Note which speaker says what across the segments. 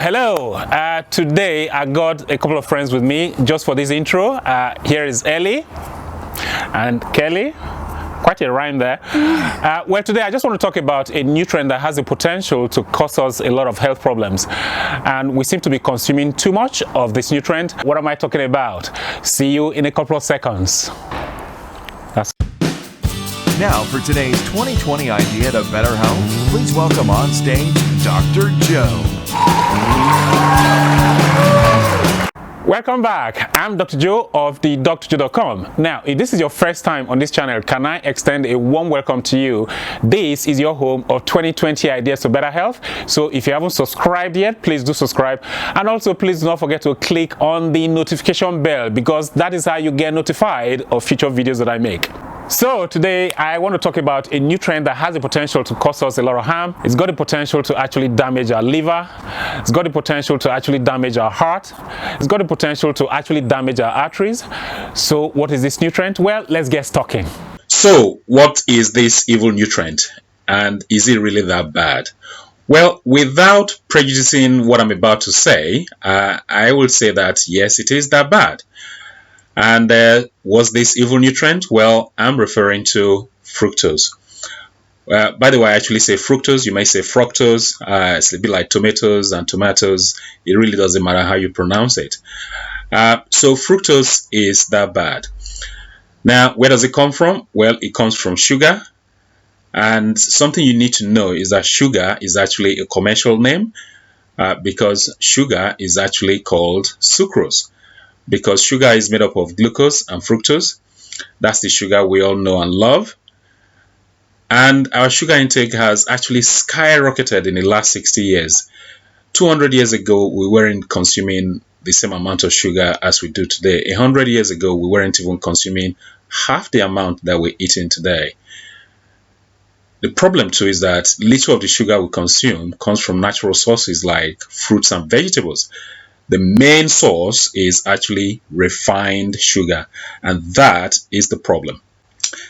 Speaker 1: Hello. Today I got a couple of friends with me just for this intro. Here is Ellie and Kelly. Quite a rhyme there. Well, today I just want to talk about a nutrient that has the potential to cause us a lot of health problems, and we seem to be consuming too much of this nutrient. What am I talking about? See you in a couple of seconds.
Speaker 2: Now for today's 2020 idea to better health, please welcome on stage Dr. Joe.
Speaker 1: Welcome back. I'm Dr. Joe of the drjoe.com. Now, if this is your first time on this channel, can I extend a warm welcome to you? This is your home of 2020 ideas to better health. So if you haven't subscribed yet, please do subscribe. And also, please do not forget to click on the notification bell, because that is how you get notified of future videos that I make. So today I want to talk about a nutrient that has the potential to cause us a lot of harm. It's got the potential to actually damage our liver. It's got the potential to actually damage our heart. It's got the potential to actually damage our arteries. So what is this nutrient? Well, let's get talking.
Speaker 3: So what is this evil nutrient, and is it really that bad? Well, without prejudicing what I'm about to say, I will say that yes, it is that bad. And what's this evil nutrient? Well, I'm referring to fructose. By the way, I actually say fructose. You may say fructose. It's a bit like tomatoes and tomatoes. It really doesn't matter how you pronounce it. So fructose is that bad. Now, where does it come from? Well, it comes from sugar. And something you need to know is that sugar is actually a commercial name because sugar is actually called sucrose. Because sugar is made up of glucose and fructose. That's the sugar we all know and love. And our sugar intake has actually skyrocketed in the last 60 years. 200 years ago, we weren't consuming the same amount of sugar as we do today. 100 years ago, we weren't even consuming half the amount that we're eating today. The problem too is that little of the sugar we consume comes from natural sources like fruits and vegetables. The main source is actually refined sugar, and that is the problem.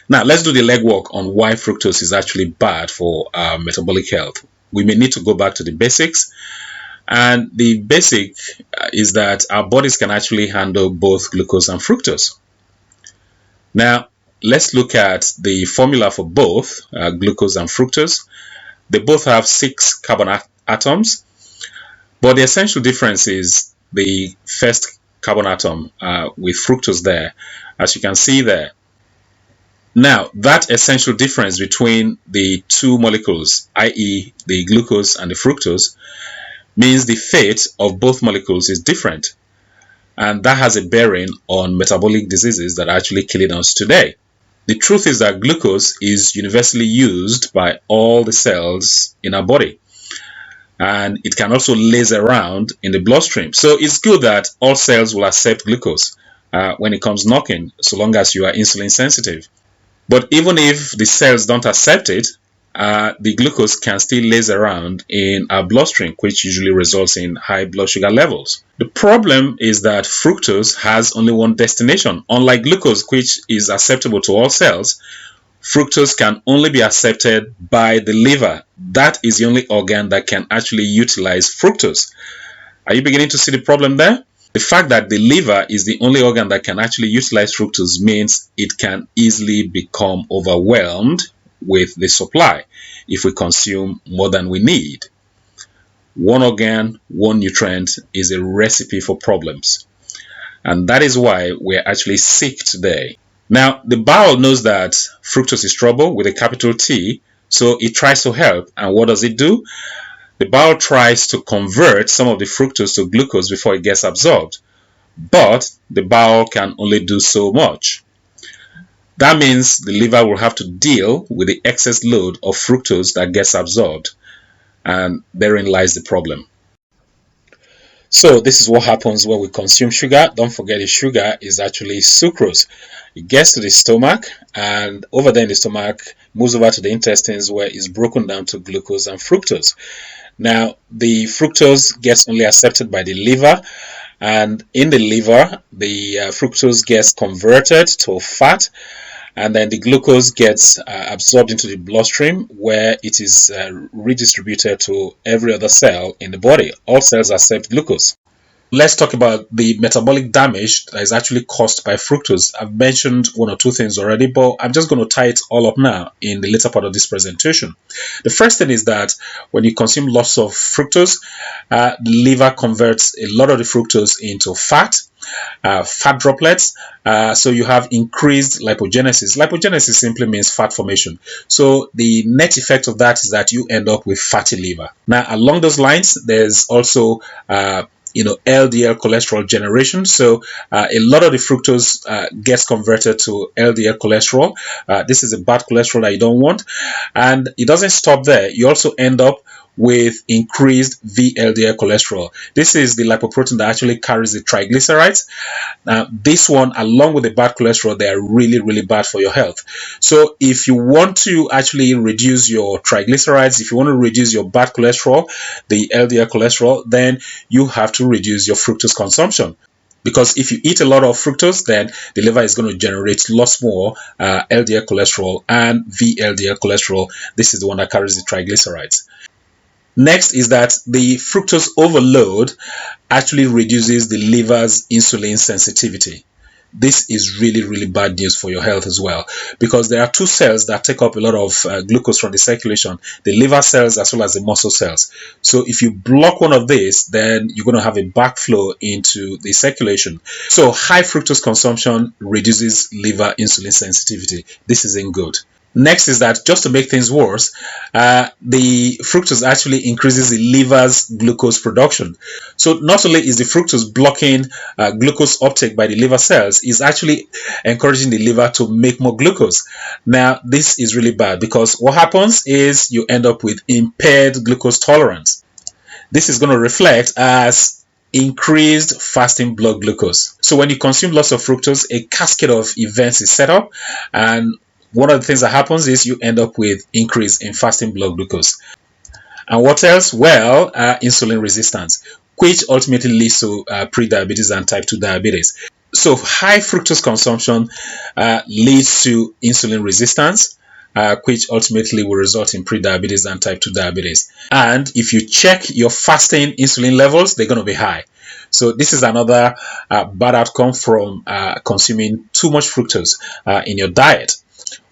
Speaker 3: Now, let's do the legwork on why fructose is actually bad for our metabolic health. We may need to go back to the basics, and the basic is that our bodies can actually handle both glucose and fructose. Now, let's look at the formula for both glucose and fructose. They both have 6 carbon atoms. But the essential difference is the first carbon atom with fructose there, as you can see there. Now, that essential difference between the two molecules, i.e. the glucose and the fructose, means the fate of both molecules is different. And that has a bearing on metabolic diseases that are actually killing us today. The truth is that glucose is universally used by all the cells in our body. And it can also laze around in the bloodstream. So it's good that all cells will accept glucose when it comes knocking, so long as you are insulin sensitive. But even if the cells don't accept it, the glucose can still laze around in our bloodstream, which usually results in high blood sugar levels. The problem is that fructose has only one destination. Unlike glucose, which is acceptable to all cells, fructose can only be accepted by the liver. That is the only organ that can actually utilize fructose. Are you beginning to see the problem there? The fact that the liver is the only organ that can actually utilize fructose means it can easily become overwhelmed with the supply if we consume more than we need. One organ, one nutrient is a recipe for problems. And that is why we're actually sick today. Now, the bowel knows that fructose is trouble with a capital T, so it tries to help. And what does it do? The bowel tries to convert some of the fructose to glucose before it gets absorbed. But the bowel can only do so much. That means the liver will have to deal with the excess load of fructose that gets absorbed. And therein lies the problem. So this is what happens when we consume sugar. Don't forget, the sugar is actually sucrose. It gets to the stomach, and over there in the stomach moves over to the intestines, where it's broken down to glucose and fructose. Now, the fructose gets only accepted by the liver, and in the liver, the fructose gets converted to fat, and then the glucose gets absorbed into the bloodstream, where it is redistributed to every other cell in the body. All cells accept glucose. Let's talk about the metabolic damage that is actually caused by fructose. I've mentioned one or two things already, but I'm just going to tie it all up now in the later part of this presentation. The first thing is that when you consume lots of fructose, the liver converts a lot of the fructose into fat droplets, so you have increased lipogenesis. Lipogenesis simply means fat formation. So the net effect of that is that you end up with fatty liver. Now, along those lines, there's also LDL cholesterol generation. So a lot of the fructose gets converted to LDL cholesterol. This is a bad cholesterol that you don't want. And it doesn't stop there. You also end up with increased VLDL cholesterol. This is the lipoprotein that actually carries the triglycerides. This one, along with the bad cholesterol, they are really, really bad for your health. So if you want to actually reduce your triglycerides, if you want to reduce your bad cholesterol, the LDL cholesterol, then you have to reduce your fructose consumption. Because if you eat a lot of fructose, then the liver is going to generate lots more LDL cholesterol and VLDL cholesterol. This is the one that carries the triglycerides. Next is that the fructose overload actually reduces the liver's insulin sensitivity. This is really, really bad news for your health as well, because there are two cells that take up a lot of glucose from the circulation, the liver cells as well as the muscle cells. So if you block one of these, then you're going to have a backflow into the circulation. So high fructose consumption reduces liver insulin sensitivity. This isn't good. Next is that, just to make things worse, the fructose actually increases the liver's glucose production. So not only is the fructose blocking glucose uptake by the liver cells, it's actually encouraging the liver to make more glucose. Now, this is really bad, because what happens is you end up with impaired glucose tolerance. This is going to reflect as increased fasting blood glucose. So when you consume lots of fructose, a cascade of events is set up, and one of the things that happens is you end up with increase in fasting blood glucose. And what else? Well, insulin resistance, which ultimately leads to prediabetes and type 2 diabetes. So high fructose consumption leads to insulin resistance, which ultimately will result in prediabetes and type 2 diabetes. And if you check your fasting insulin levels, they're going to be high. So this is another bad outcome from consuming too much fructose in your diet.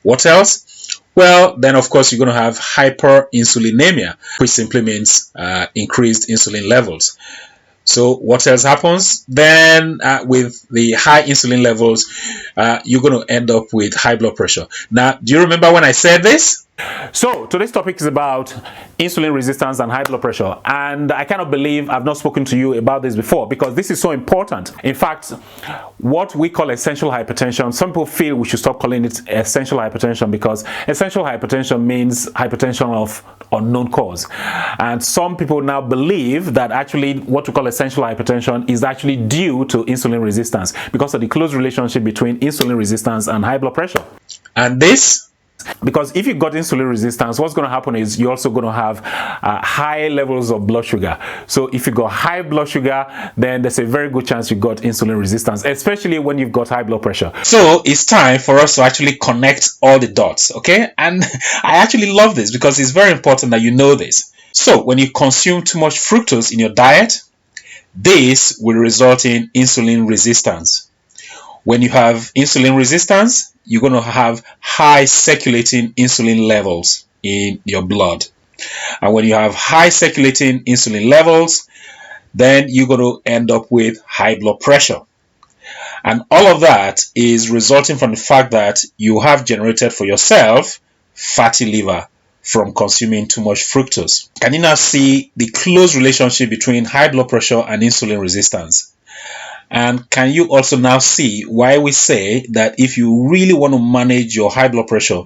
Speaker 3: What else? Well, then of course you're going to have hyperinsulinemia, which simply means increased insulin levels. So what else happens? Then with the high insulin levels, you're going to end up with high blood pressure. Now, do you remember when I said this?
Speaker 1: So today's topic is about insulin resistance and high blood pressure, and I cannot believe I've not spoken to you about this before, because this is so important. In fact, what we call essential hypertension, some people feel we should stop calling it essential hypertension, because essential hypertension means hypertension of unknown cause, and some people now believe that actually what we call essential hypertension is actually due to insulin resistance, because of the close relationship between insulin resistance and high blood pressure.
Speaker 3: And this,
Speaker 1: because if you got insulin resistance, what's going to happen is you're also going to have high levels of blood sugar. So if you got high blood sugar, then there's a very good chance you got insulin resistance, especially when you've got high blood pressure.
Speaker 3: So it's time for us to actually connect all the dots, okay? And I actually love this, because it's very important that you know this. So when you consume too much fructose in your diet, this will result in insulin resistance. When you have insulin resistance, you're going to have high circulating insulin levels in your blood. And when you have high circulating insulin levels, then you're going to end up with high blood pressure. And all of that is resulting from the fact that you have generated for yourself fatty liver from consuming too much fructose. Can you now see the close relationship between high blood pressure and insulin resistance? And can you also now see why we say that if you really want to manage your high blood pressure,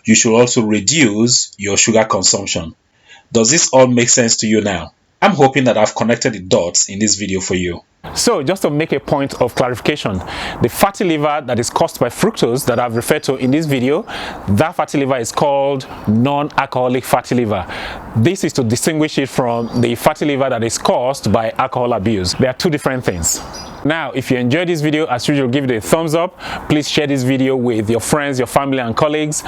Speaker 3: you should also reduce your sugar consumption? Does this all make sense to you now? I'm hoping that I've connected the dots in this video for you.
Speaker 1: So just to make a point of clarification, the fatty liver that is caused by fructose that I've referred to in this video, that fatty liver is called non-alcoholic fatty liver. This is to distinguish it from the fatty liver that is caused by alcohol abuse. They are two different things. Now, if you enjoyed this video, as usual, give it a thumbs up. Please share this video with your friends, your family and colleagues.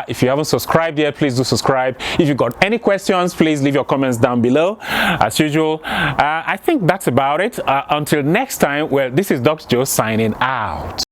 Speaker 1: If you haven't subscribed yet, please do subscribe. If you've got any questions, please leave your comments down below. As usual, I think that's about it. Until next time, well, this is Dr. Joe signing out.